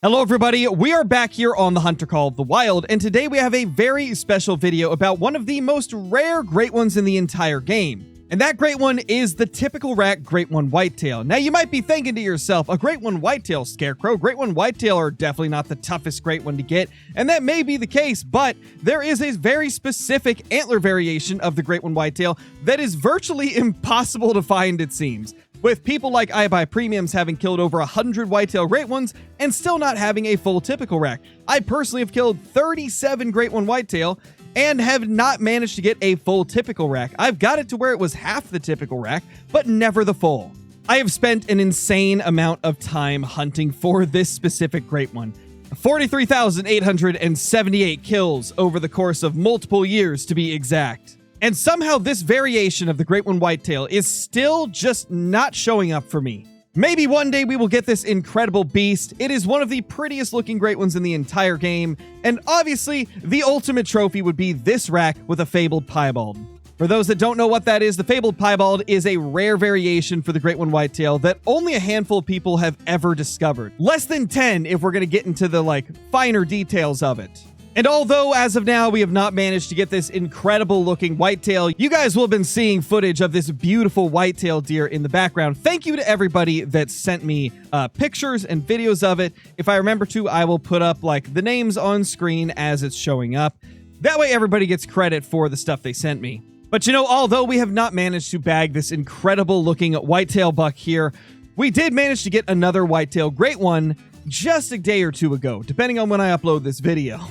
Hello everybody, we are back here on the Hunter Call of the Wild, and today we have a very special video about one of the most rare great ones in the entire game. And that great one is the typical rack Great One Whitetail. Now you might be thinking to yourself, a Great One Whitetail, Scarecrow, Great One Whitetail are definitely not the toughest great one to get, and that may be the case, but there is a very specific antler variation of the Great One Whitetail that is virtually impossible to find, it seems. With people like I Buy Premiums having killed over 100 whitetail great ones and still not having a full typical rack. I personally have killed 37 Great One Whitetail and have not managed to get a full typical rack. I've got it to where it was half the typical rack, but never the full. I have spent an insane amount of time hunting for this specific great one. 43,878 kills over the course of multiple years, to be exact. And somehow this variation of the Great One Whitetail is still just not showing up for me. Maybe one day we will get this incredible beast. It is one of the prettiest looking great ones in the entire game, and obviously the ultimate trophy would be this rack with a fabled piebald. For those that don't know what that is, the fabled piebald is a rare variation for the Great One Whitetail that only a handful of people have ever discovered. Less than 10 if we're going to get into the finer details of it. And although, as of now, we have not managed to get this incredible looking whitetail, you guys will have been seeing footage of this beautiful whitetail deer in the background. Thank you to everybody that sent me pictures and videos of it. If I remember to, I will put up the names on screen as it's showing up. That way everybody gets credit for the stuff they sent me. But you know, although we have not managed to bag this incredible looking whitetail buck here, we did manage to get another whitetail great one just a day or two ago, depending on when I upload this video.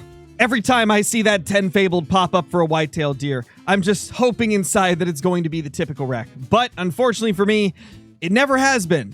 Every time I see that 10 fabled pop up for a whitetail deer, I'm just hoping inside that it's going to be the typical rack. But unfortunately for me, it never has been.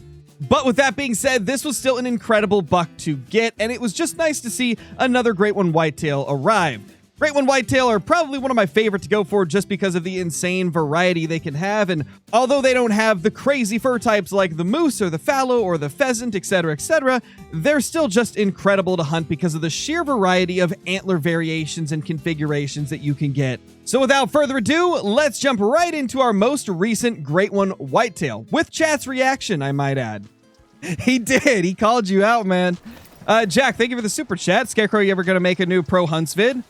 But with that being said, this was still an incredible buck to get, and it was just nice to see another Great One Whitetail arrive. Great One Whitetail are probably one of my favorite to go for just because of the insane variety they can have, and although they don't have the crazy fur types like the moose or the fallow or the pheasant, etc., they're still just incredible to hunt because of the sheer variety of antler variations and configurations that you can get. So without further ado, let's jump right into our most recent Great One Whitetail, with chat's reaction, I might add. He did, he called you out, man. Jack, thank you for the super chat. Scarecrow, you ever gonna make a new pro hunts vid?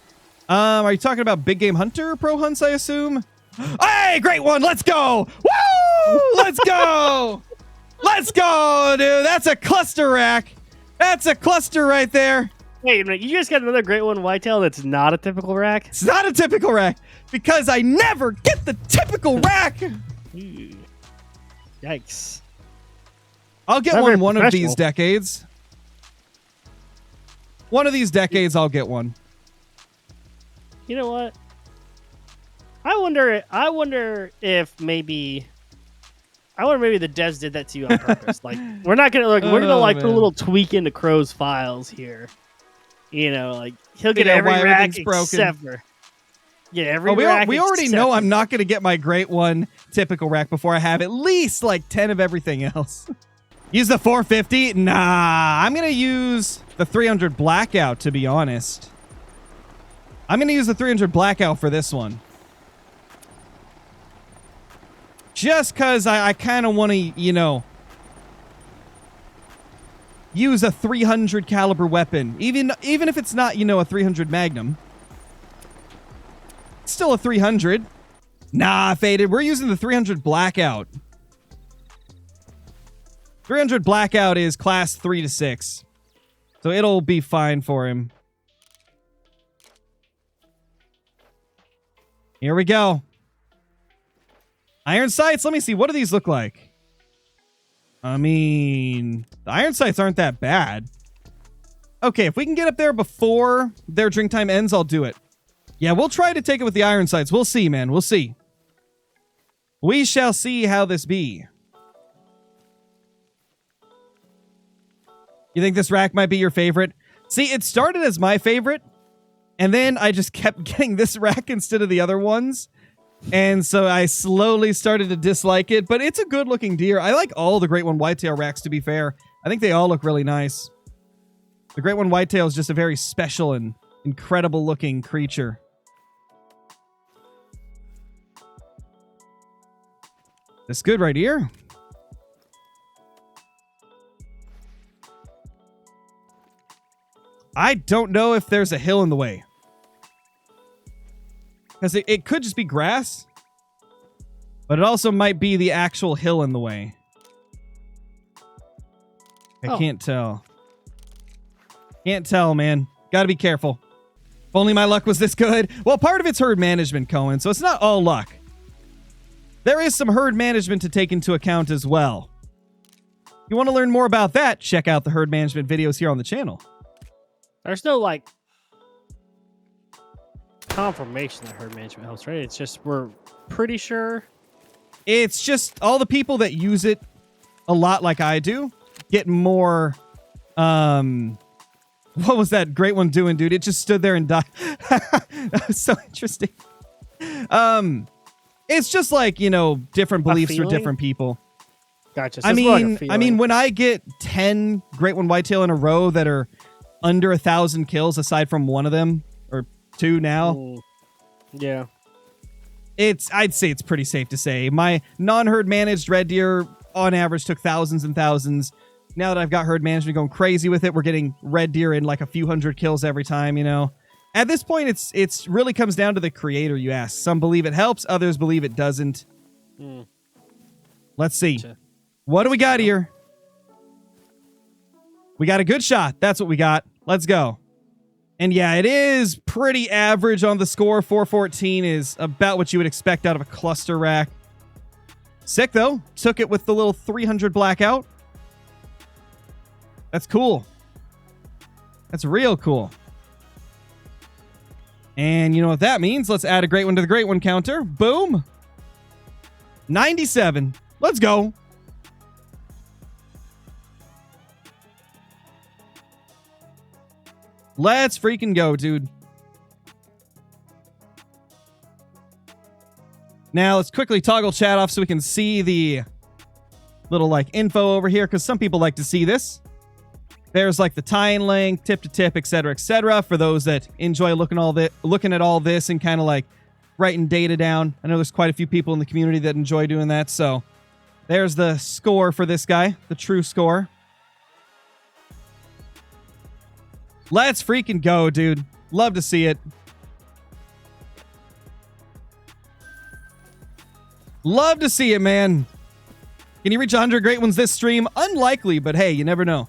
Are you talking about Big Game Hunter pro hunts, I assume? Hey, great one, let's go! Woo! Let's go! Let's go, dude! That's a cluster rack! That's a cluster right there! Wait a minute, you just got another Great One Whitetail that's not a typical rack? It's not a typical rack, because I never get the typical rack! Yikes. I'll get one of these decades. One of these decades, I'll get one. You know what? I wonder if maybe the devs did that to you on purpose. We're not gonna put a little tweak into Crow's files here. You know, he'll get every rack except for rack. We already know I'm not gonna get my Great One typical rack before I have at least 10 of everything else. Use the 450? Nah, I'm gonna use the 300 blackout, to be honest. I'm going to use the 300 blackout for this one. Just because I kind of want to, use a 300 caliber weapon. Even if it's not, a 300 Magnum. It's still a 300. Nah, Faded. We're using the 300 blackout. 300 blackout is class 3 to 6. So it'll be fine for him. Here we go. Iron sights. Let me see. What do these look like? I mean, the iron sights aren't that bad. Okay, if we can get up there before their drink time ends, I'll do it. Yeah, we'll try to take it with the iron sights. We'll see, man. We'll see. We shall see how this be. You think this rack might be your favorite? See, it started as my favorite. And then I just kept getting this rack instead of the other ones. And so I slowly started to dislike it. But it's a good looking deer. I like all the Great One Whitetail racks, to be fair. I think they all look really nice. The Great One Whitetail is just a very special and incredible looking creature. That's good right here. I don't know if there's a hill in the way. Because it could just be grass. But it also might be the actual hill in the way. I can't tell. Can't tell, man. Gotta be careful. If only my luck was this good. Well, part of it's herd management, Cohen, so it's not all luck. There is some herd management to take into account as well. If you want to learn more about that, check out the herd management videos here on the channel. There's no, like, confirmation that herd management helps, right? It's just we're pretty sure. It's just all the people that use it a lot like I do get more, what was that great one doing, dude? It just stood there and died. That was so interesting. It's just like, you know, different beliefs for different people. Gotcha. So I mean, when I get 10 great one whitetail in a row that are under 1,000 kills, aside from one of them or two now, yeah, I'd say it's pretty safe to say my non-herd managed red deer on average took thousands and thousands. Now that I've got herd management going crazy with it, we're getting red deer in like a few hundred kills every time, you know. At this point, it's really comes down to the creator, you ask. Some believe it helps, others believe it doesn't. Let's see. Gotcha. What do we got here? We got a good shot. That's what we got. Let's go. And yeah, it is pretty average on the score. 414 is about what you would expect out of a cluster rack. Sick, though. Took it with the little 300 blackout. That's cool. That's real cool. And you know what that means? Let's add a great one to the great one counter. Boom. 97. Let's go. Let's freaking go, dude. Now, let's quickly toggle chat off so we can see the little, like, info over here, because some people like to see this. There's, like, the tying length, tip to tip, etc., for those that enjoy looking at all this and kind of, like, writing data down. I know there's quite a few people in the community that enjoy doing that, so there's the score for this guy, the true score. Let's freaking go, dude. Love to see it. Love to see it, man. Can you reach 100 great ones this stream? Unlikely, but hey, you never know.